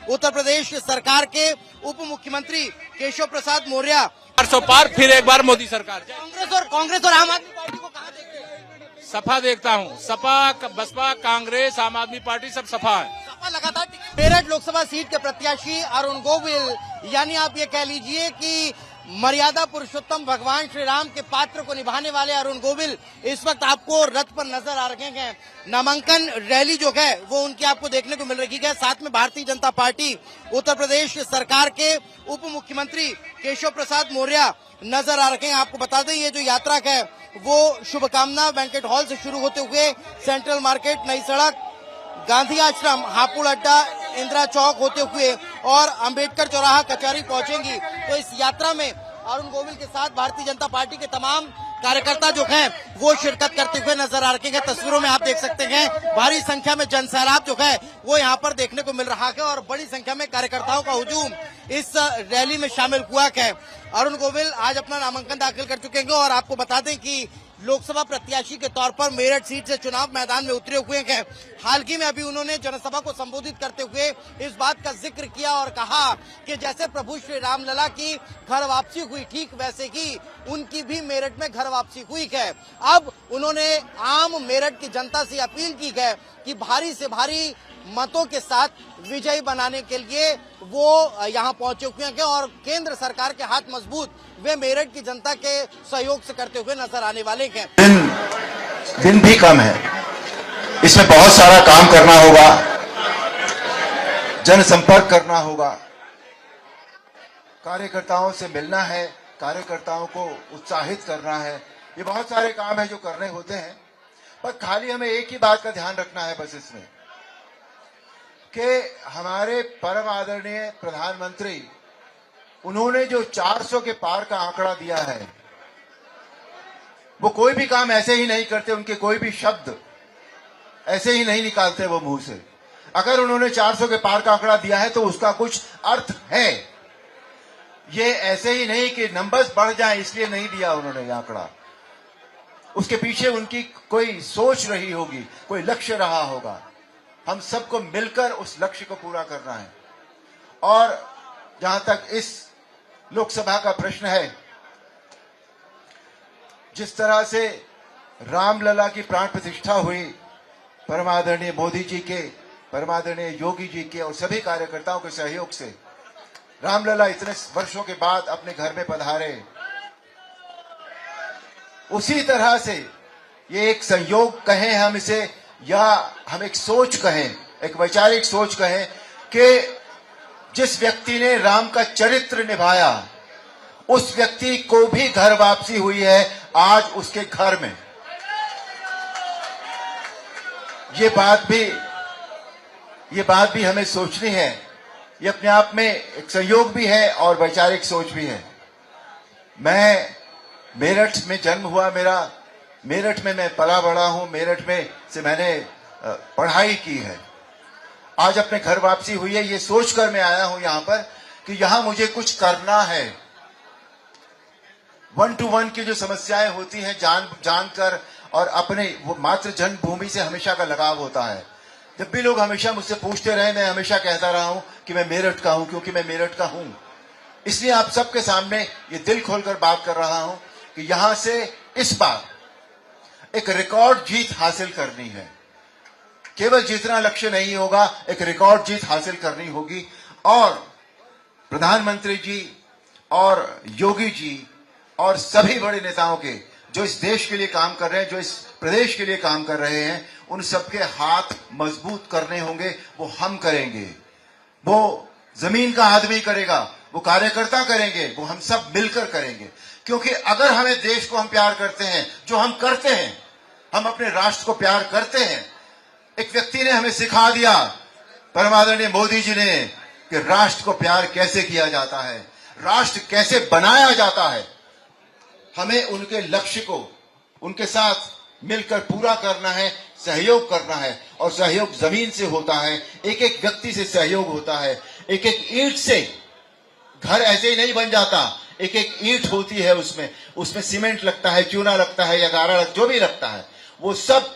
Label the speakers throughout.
Speaker 1: उत्तर प्रदेश सरकार के उप मुख्यमंत्री केशव प्रसाद मौर्य
Speaker 2: 400 पार फिर एक बार मोदी सरकार।
Speaker 1: कांग्रेस और आम आदमी पार्टी को कहाँ देखते हैं?
Speaker 2: सपा देखता हूँ, सपा, बसपा, कांग्रेस, आम आदमी पार्टी सब सपा है।
Speaker 1: सपा लगातार मेरठ लोकसभा सीट के प्रत्याशी अरुण गोविल, यानी आप ये कह लीजिए कि मर्यादा पुरुषोत्तम भगवान श्री राम के पात्र को निभाने वाले अरुण गोविल इस वक्त आपको रथ पर नजर आ रहे हैं। नामांकन रैली जो है वो उनकी आपको देखने को मिल रही है। साथ में भारतीय जनता पार्टी उत्तर प्रदेश सरकार के उप मुख्यमंत्री केशव प्रसाद मौर्य नजर आ रहे हैं। आपको बता दें ये जो यात्रा है वो शुभकामना बैंकेट हॉल से शुरू होते हुए सेंट्रल मार्केट, नई सड़क, गांधी आश्रम, हापुड़ अड्डा, इंदिरा चौक होते हुए और अंबेडकर चौराहा कचहरी पहुंचेंगी। तो इस यात्रा में अरुण गोविल के साथ भारतीय जनता पार्टी के तमाम कार्यकर्ता जो हैं वो शिरकत करते हुए नजर आ रहे हैं। तस्वीरों में आप देख सकते हैं भारी संख्या में जनसैलाब जो है वो यहाँ पर देखने को मिल रहा है और बड़ी संख्या में कार्यकर्ताओं का हुजूम इस रैली में शामिल हुआ है। अरुण गोविल आज अपना नामांकन दाखिल कर चुके हैं और आपको बता दें कि लोकसभा प्रत्याशी के तौर पर मेरठ सीट से चुनाव मैदान में उतरे हुए हैं। हाल ही में अभी उन्होंने जनसभा को संबोधित करते हुए इस बात का जिक्र किया और कहा कि जैसे प्रभु श्री रामलला की घर वापसी हुई, ठीक वैसे ही उनकी भी मेरठ में घर वापसी हुई है। अब उन्होंने आम मेरठ की जनता से अपील की है कि भारी से भारी मतों के साथ विजयी बनाने के लिए वो यहाँ पहुंचे हुए हैं और केंद्र सरकार के हाथ मजबूत वे मेरठ की जनता के सहयोग से करते हुए नजर आने वाले हैं।
Speaker 3: दिन भी कम है, इसमें बहुत सारा काम करना होगा, जनसंपर्क करना होगा, कार्यकर्ताओं से मिलना है, कार्यकर्ताओं को उत्साहित करना है। ये बहुत सारे काम है जो करने होते हैं, पर खाली हमें एक ही बात का ध्यान रखना है बस इसमें कि हमारे परम आदरणीय प्रधानमंत्री उन्होंने जो 400 के पार का आंकड़ा दिया है वो कोई भी काम ऐसे ही नहीं करते, उनके कोई भी शब्द ऐसे ही नहीं निकालते वो मुंह से। अगर उन्होंने 400 के पार का आंकड़ा दिया है तो उसका कुछ अर्थ है। ये ऐसे ही नहीं कि नंबर्स बढ़ जाए इसलिए नहीं दिया उन्होंने ये आंकड़ा, उसके पीछे उनकी कोई सोच रही होगी, कोई लक्ष्य रहा होगा। हम सबको मिलकर उस लक्ष्य को पूरा करना है। और जहां तक इस लोकसभा का प्रश्न है, जिस तरह से रामलला की प्राण प्रतिष्ठा हुई परमादरणीय मोदी जी के, परमादरणीय योगी जी के और सभी कार्यकर्ताओं के सहयोग से रामलला इतने वर्षों के बाद अपने घर में पधारे, उसी तरह से ये एक संयोग कहें हम इसे या हम एक सोच कहें, एक वैचारिक सोच कहें कि जिस व्यक्ति ने राम का चरित्र निभाया उस व्यक्ति को भी घर वापसी हुई है आज उसके घर में। ये बात भी हमें सोचनी है। ये अपने आप में एक संयोग भी है और वैचारिक सोच भी है। मैं मेरठ में जन्म हुआ मेरा, मेरठ में मैं पला बड़ा हूं, मेरठ में से मैंने पढ़ाई की है। आज अपने घर वापसी हुई है, ये सोचकर मैं आया हूं यहां पर कि यहां मुझे कुछ करना है। 1 to 1 की जो समस्याएं होती हैं जानकर और अपने वो मातृ जन्मभूमि से हमेशा का लगाव होता है। जब भी लोग हमेशा मुझसे पूछते रहे, मैं हमेशा कहता रहा हूं कि मैं मेरठ का हूं, क्योंकि मैं मेरठ का हूं। इसलिए आप सबके सामने ये दिल खोलकर बात कर रहा हूं कि यहां से इस बार एक रिकॉर्ड जीत हासिल करनी है। केवल जीतना लक्ष्य नहीं होगा, एक रिकॉर्ड जीत हासिल करनी होगी। और प्रधानमंत्री जी और योगी जी और सभी बड़े नेताओं के जो इस देश के लिए काम कर रहे हैं, जो इस प्रदेश के लिए काम कर रहे हैं, उन सबके हाथ मजबूत करने होंगे। वो हम करेंगे, वो जमीन का आदमी करेगा, वो कार्यकर्ता करेंगे, वो हम सब मिलकर करेंगे। क्योंकि अगर हमें देश को हम प्यार करते हैं, जो हम करते हैं, हम अपने राष्ट्र को प्यार करते हैं। एक व्यक्ति ने हमें सिखा दिया, परमादरणीय मोदी जी ने, कि राष्ट्र को प्यार कैसे किया जाता है, राष्ट्र कैसे बनाया जाता है। हमें उनके लक्ष्य को उनके साथ मिलकर पूरा करना है, सहयोग करना है। और सहयोग जमीन से होता है, एक एक व्यक्ति से सहयोग होता है। एक एक ईंट से घर ऐसे ही नहीं बन जाता, एक एक ईंट होती है, उसमें सीमेंट लगता है, चूना लगता है या गारा जो भी लगता है, वो सब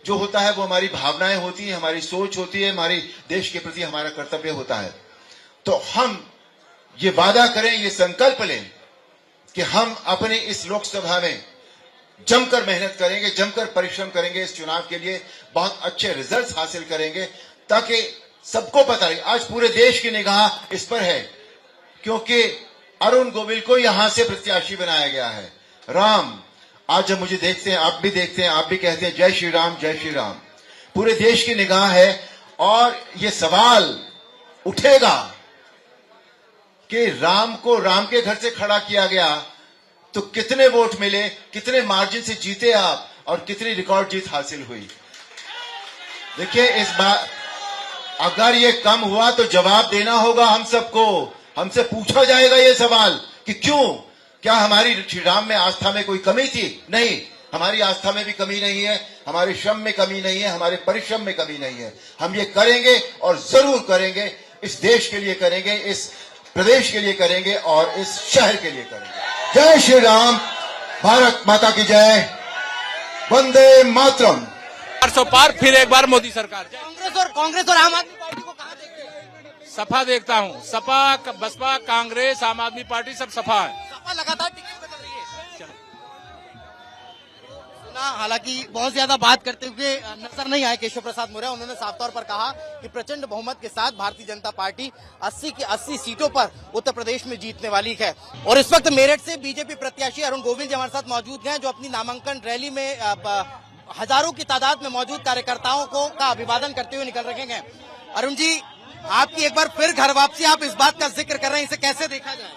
Speaker 3: जो होता है वो हमारी भावनाएं होती है, हमारी सोच होती है, हमारी देश के प्रति हमारा कर्तव्य होता है। तो हम ये वादा करें, ये संकल्प लें कि हम अपने इस लोकसभा में जमकर मेहनत करेंगे, जमकर परिश्रम करेंगे, इस चुनाव के लिए बहुत अच्छे रिजल्ट्स हासिल करेंगे, ताकि सबको पता लगे। आज पूरे देश की निगाह इस पर है, क्योंकि अरुण गोविल को यहां से प्रत्याशी बनाया गया है। राम, आज जब मुझे देखते हैं, आप भी देखते हैं, आप भी कहते हैं जय श्री राम, जय श्री राम। पूरे देश की निगाह है और ये सवाल उठेगा कि राम को राम के घर से खड़ा किया गया तो कितने वोट मिले, कितने मार्जिन से जीते आप और कितनी रिकॉर्ड जीत हासिल हुई। देखिए, इस बार अगर ये कम हुआ तो जवाब देना होगा हम सबको। हमसे पूछा जाएगा ये सवाल कि क्यों, क्या हमारी श्री राम में आस्था में कोई कमी थी? नहीं, हमारी आस्था में भी कमी नहीं है, हमारे श्रम में कमी नहीं है, हमारे परिश्रम में कमी नहीं है। हम ये करेंगे और जरूर करेंगे, इस देश के लिए करेंगे, इस प्रदेश के लिए करेंगे और इस शहर के लिए करेंगे। जय श्री राम, भारत माता की जय, वंदे मातरम।
Speaker 2: 400 पार, फिर एक बार मोदी सरकार।
Speaker 1: कांग्रेस और आम आदमी पार्टी को कहां देखते हैं?
Speaker 2: सपा देखता हूँ, सपा, बसपा, कांग्रेस, आम आदमी पार्टी सब सपा है।
Speaker 1: सपा लगातार टिकट बदल रही है। सुना, हालांकि बहुत ज्यादा बात करते हुए नजर नहीं आए केशव प्रसाद मौर्य। उन्होंने साफ तौर पर कहा कि प्रचंड बहुमत के साथ भारतीय जनता पार्टी 80 की 80 सीटों पर उत्तर प्रदेश में जीतने वाली है। और इस वक्त मेरठ से बीजेपी प्रत्याशी अरुण गोविल जी हमारे साथ मौजूद हैं, जो अपनी नामांकन रैली में हजारों की तादाद में मौजूद कार्यकर्ताओं का अभिवादन करते हुए निकल रहे हैं। अरुण जी, आपकी एक बार फिर घर वापसी, आप इस बात का जिक्र कर रहे हैं, इसे कैसे देखा जाए?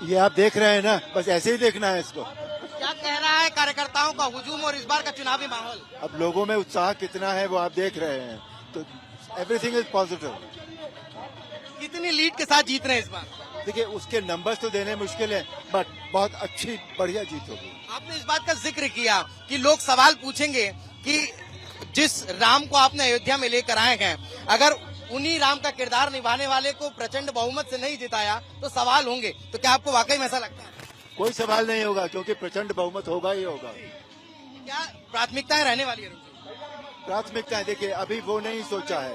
Speaker 4: ये आप देख रहे हैं ना, बस ऐसे ही देखना है इसको।
Speaker 1: क्या कह रहा है कार्यकर्ताओं का हुजूम और इस बार का चुनावी माहौल?
Speaker 4: अब लोगों में उत्साह कितना है वो आप देख रहे हैं, तो एवरीथिंग इज पॉजिटिव।
Speaker 1: कितनी लीड के साथ जीत रहे हैं इस बार?
Speaker 4: देखिए, उसके नंबर्स तो देने मुश्किल है, बट बहुत अच्छी बढ़िया जीत होगी।
Speaker 1: आपने इस बात का जिक्र किया कि लोग सवाल पूछेंगे कि जिस राम को आपने अयोध्या में लेकर आए हैं, अगर उन्हीं राम का किरदार निभाने वाले को प्रचंड बहुमत से नहीं जिताया तो सवाल होंगे। तो क्या आपको वाकई में ऐसा लगता है?
Speaker 4: कोई सवाल नहीं होगा, क्योंकि प्रचंड बहुमत होगा ही होगा।
Speaker 1: क्या प्राथमिकताएं रहने वाली है?
Speaker 4: प्राथमिकताएं देखिए, अभी वो नहीं सोचा है,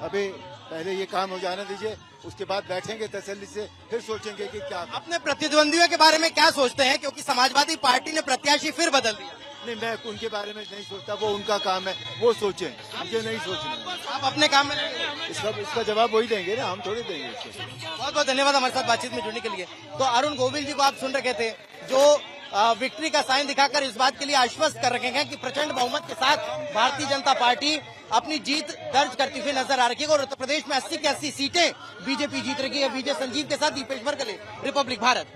Speaker 4: अभी पहले ये काम हो जाने दीजिए, उसके बाद बैठेंगे तसल्ली से, फिर सोचेंगे कि क्या।
Speaker 1: अपने प्रतिद्वंदियों के बारे में क्या सोचते हैं, क्योंकि समाजवादी पार्टी ने प्रत्याशी फिर बदल दिया?
Speaker 4: नहीं, मैं उनके बारे में नहीं सोचता, वो उनका काम है, वो सोचें, मुझे नहीं सोचना।
Speaker 1: आप अपने काम में लगे।
Speaker 4: इसका जवाब वही देंगे ना, हम थोड़ी देंगे इसको।
Speaker 1: बहुत बहुत धन्यवाद हमारे साथ बातचीत में जुड़ने के लिए। तो अरुण गोविल जी को आप सुन रहे थे, जो विक्ट्री का साइन दिखाकर इस बात के लिए आश्वस्त कर रखे हैं कि प्रचंड बहुमत के साथ भारतीय जनता पार्टी अपनी जीत दर्ज करती हुई नजर आ रही है और उत्तर प्रदेश में 80 की 80 सीटें बीजेपी जीत रही है। विजय संजीव के साथ दीपेश बरगले, रिपब्लिक भारत।